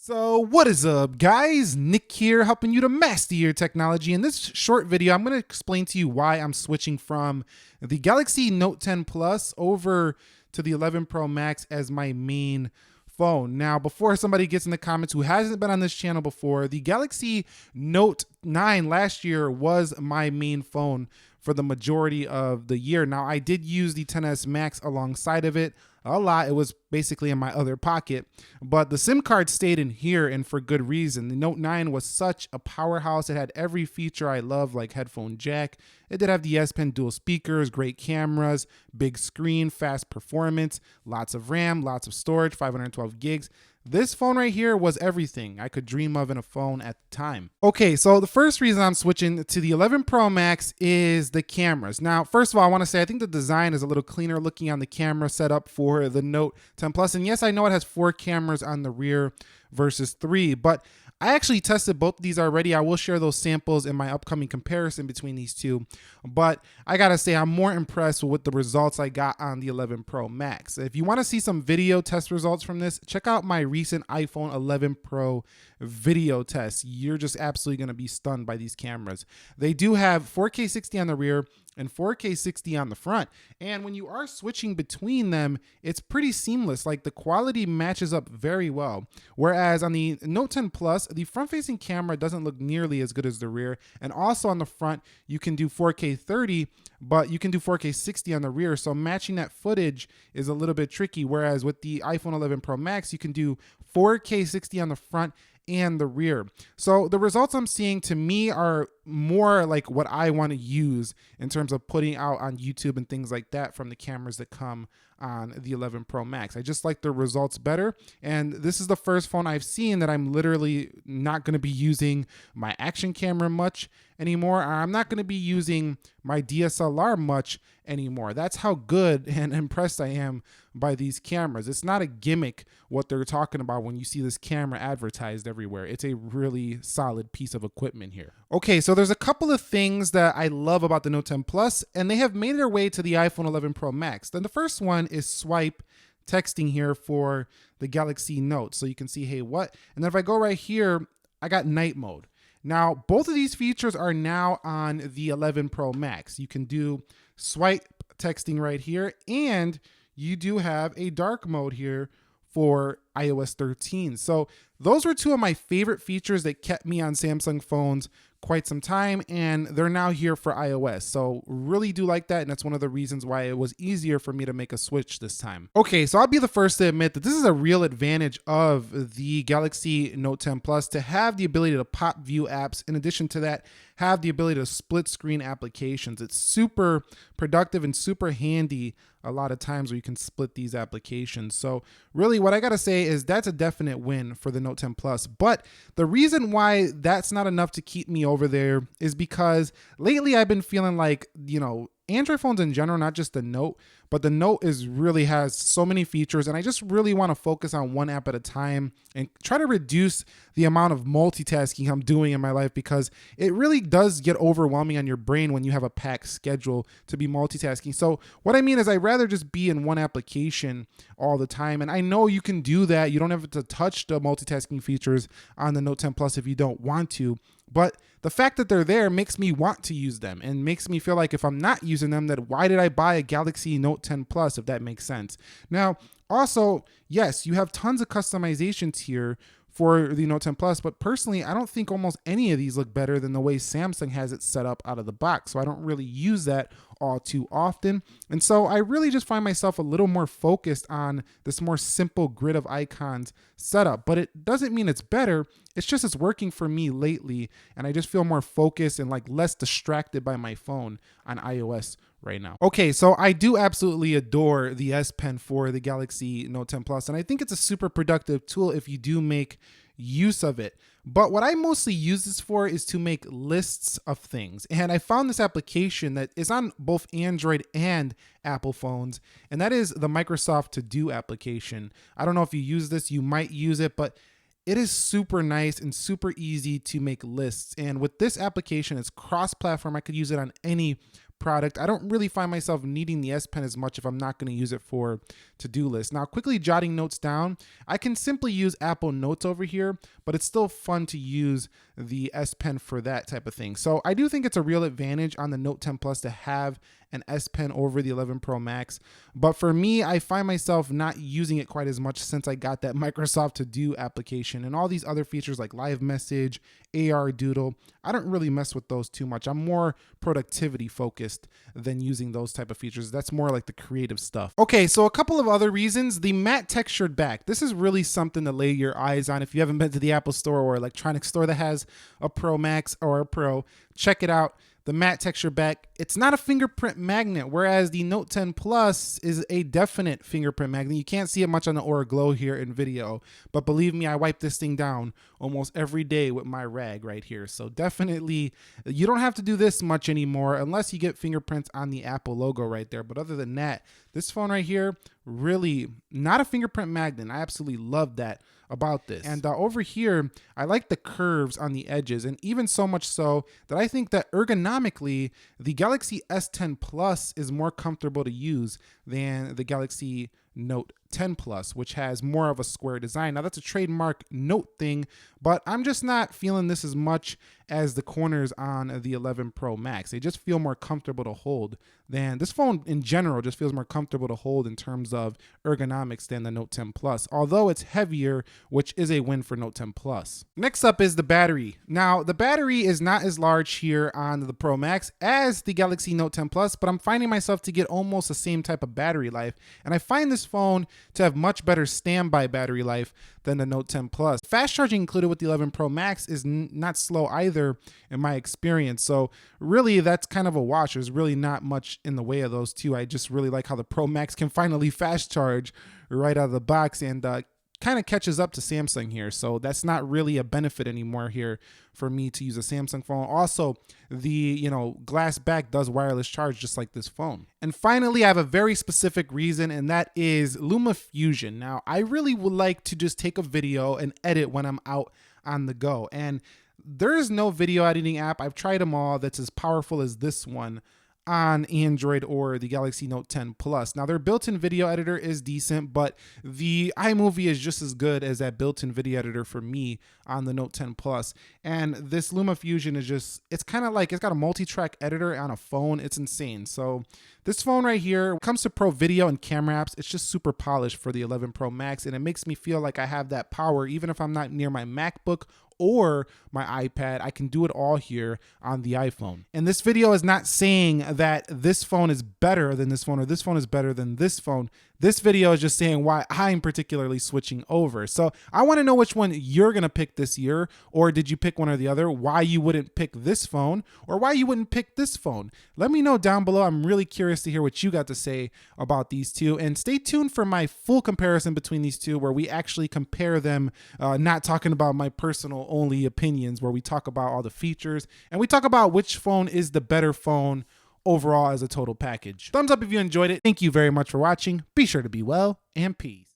So what is up, guys? Nick here, helping you to master your technology. In this short video, I'm going to explain to you why I'm switching from the Galaxy Note 10 Plus over to the 11 Pro Max as my main phone. Now, before somebody gets in the comments who hasn't been on this channel before, the Galaxy Note 9 last year was my main phone for the majority of the year. Now, I did use the 10s Max alongside of it a lot. It was basically in my other pocket, but the SIM card stayed in here, and for good reason. The Note 9 was such a powerhouse. It had every feature I love, like headphone jack. It did have the S Pen dual speakers, great cameras, big screen, fast performance, lots of RAM, lots of storage, 512 gigs. This phone right here was everything I could dream of in a phone at the time. Okay, so the first reason I'm switching to the 11 Pro Max is the cameras. Now, first of all, I want to say I think the design is a little cleaner looking on the camera setup for the Note 10 Plus. And yes, I know it has 4 cameras on the rear versus 3, but I actually tested both of these already. I will share those samples in my upcoming comparison between these two, but I gotta say I'm more impressed with the results I got on the 11 Pro Max. If you want to see some video test results from this, check out my recent iPhone 11 Pro video test. You're just absolutely gonna be stunned by these cameras. They do have 4K 60 on the rear and 4K 60 on the front. And when you are switching between them, it's pretty seamless. Like, the quality matches up very well. Whereas on the Note 10 Plus, the front-facing camera doesn't look nearly as good as the rear. And also on the front, you can do 4K 30, but you can do 4K 60 on the rear. So matching that footage is a little bit tricky. Whereas with the iPhone 11 Pro Max, you can do 4K 60 on the front and the rear. So the results I'm seeing to me are more like what I want to use in terms of putting out on YouTube and things like that from the cameras that come on the 11 Pro Max. I just like the results better. And this is the first phone I've seen that I'm literally not going to be using my action camera much anymore. I'm not going to be using my DSLR much anymore. That's how good and impressed I am by these cameras. It's not a gimmick what they're talking about when you see this camera advertised everywhere. It's a really solid piece of equipment here. Okay, so there's a couple of things that I love about the Note 10 Plus, and they have made their way to the iPhone 11 Pro Max. Then the first one is swipe texting here for the Galaxy Note. So you can see, hey, what? And then if I go right here, I got night mode. Now, both of these features are now on the 11 Pro Max. You can do swipe texting right here, and you do have a dark mode here for iOS 13. So those were two of my favorite features that kept me on Samsung phones quite some time, and they're now here for iOS. So really do like that, and that's one of the reasons why it was easier for me to make a switch this time. Okay, so I'll be the first to admit that this is a real advantage of the Galaxy Note 10 Plus to have the ability to pop view apps. In addition to that, have the ability to split screen applications. It's super productive and super handy a lot of times where you can split these applications. So really what I gotta say is that's a definite win for the Note 10 Plus. But the reason why that's not enough to keep me over there is because lately I've been feeling like, Android phones in general, not just the Note, but the Note really has so many features, and I just really want to focus on one app at a time and try to reduce the amount of multitasking I'm doing in my life, because it really does get overwhelming on your brain when you have a packed schedule to be multitasking. So what I mean is I'd rather just be in one application all the time, and I know you can do that. You don't have to touch the multitasking features on the Note 10 Plus if you don't want to. But the fact that they're there makes me want to use them, and makes me feel like if I'm not using them, then why did I buy a Galaxy Note 10 Plus, if that makes sense? Now, also, yes, you have tons of customizations here for the Note 10 Plus, but personally, I don't think almost any of these look better than the way Samsung has it set up out of the box. So I don't really use that all too often. And so I really just find myself a little more focused on this more simple grid of icons setup, but it doesn't mean it's better. It's just it's working for me lately, and I just feel more focused and like less distracted by my phone on iOS right now. Okay, so I do absolutely adore the S Pen for the Galaxy Note 10 Plus, and I think it's a super productive tool if you do make use of it. But what I mostly use this for is to make lists of things. And I found this application that is on both Android and Apple phones, and that is the Microsoft To Do application. I don't know if you use this, you might use it, but it is super nice and super easy to make lists. And with this application, it's cross-platform. I could use it on any product. I don't really find myself needing the S Pen as much if I'm not going to use it for to-do lists. Now, quickly jotting notes down, I can simply use Apple Notes over here, but it's still fun to use the S Pen for that type of thing. So I do think it's a real advantage on the Note 10 Plus to have an S Pen over the 11 Pro Max. But for me, I find myself not using it quite as much since I got that Microsoft To Do application and all these other features like Live Message, AR Doodle. I don't really mess with those too much. I'm more productivity focused than using those type of features. That's more like the creative stuff. Okay, so a couple of other reasons. The matte textured back. This is really something to lay your eyes on. If you haven't been to the Apple Store or electronics store that has a Pro Max or a Pro, check it out. The matte texture back, it's not a fingerprint magnet, whereas the Note 10 Plus is a definite fingerprint magnet. You can't see it much on the Aura Glow here in video, but believe me, I wipe this thing down almost every day with my rag right here. So definitely, you don't have to do this much anymore unless you get fingerprints on the Apple logo right there. But other than that, this phone right here, really not a fingerprint magnet. I absolutely love that about this. And over here, I like the curves on the edges, and even so much so that I think that ergonomically, the Galaxy S10 Plus is more comfortable to use than the Galaxy Note 10 Plus, which has more of a square design. Now that's a trademark Note thing, but I'm just not feeling this as much as the corners on the 11 Pro Max. They just feel more comfortable to hold than this phone in general just feels more comfortable to hold in terms of ergonomics than the Note 10 Plus, although it's heavier, which is a win for Note 10 Plus. Next up is the battery. Now the battery is not as large here on the Pro Max as the Galaxy Note 10 Plus, but I'm finding myself to get almost the same type of battery life, and I find this phone to have much better standby battery life than the Note 10 Plus. Fast charging included with the 11 Pro Max is not slow either in my experience. So really that's kind of a wash. There's really not much in the way of those two. I just really like how the Pro Max can finally fast charge right out of the box and kind of catches up to Samsung here. So that's not really a benefit anymore here for me to use a Samsung phone. Also, the glass back does wireless charge just like this phone. And finally, I have a very specific reason, and that is LumaFusion. Now, I really would like to just take a video and edit when I'm out on the go. And there is no video editing app, I've tried them all, that's as powerful as this one on Android or the Galaxy Note 10 Plus. Now their built-in video editor is decent, but the iMovie is just as good as that built-in video editor for me on the Note 10 Plus. And this LumaFusion is just, it's kind of like, it's got a multi-track editor on a phone. It's insane. So this phone right here, when it comes to pro video and camera apps, it's just super polished for the 11 Pro Max, and it makes me feel like I have that power even if I'm not near my MacBook or my iPad. I can do it all here on the iPhone. And this video is not saying that this phone is better than this phone or this phone is better than this phone. This video is just saying why I'm particularly switching over. So I want to know which one you're going to pick this year, or did you pick one or the other? Why you wouldn't pick this phone, or why you wouldn't pick this phone? Let me know down below. I'm really curious to hear what you got to say about these two. And stay tuned for my full comparison between these two, where we actually compare them, not talking about my personal only opinions, where we talk about all the features and we talk about which phone is the better phone overall as a total package. Thumbs up if you enjoyed it. Thank you very much for watching. Be sure to be well, and peace.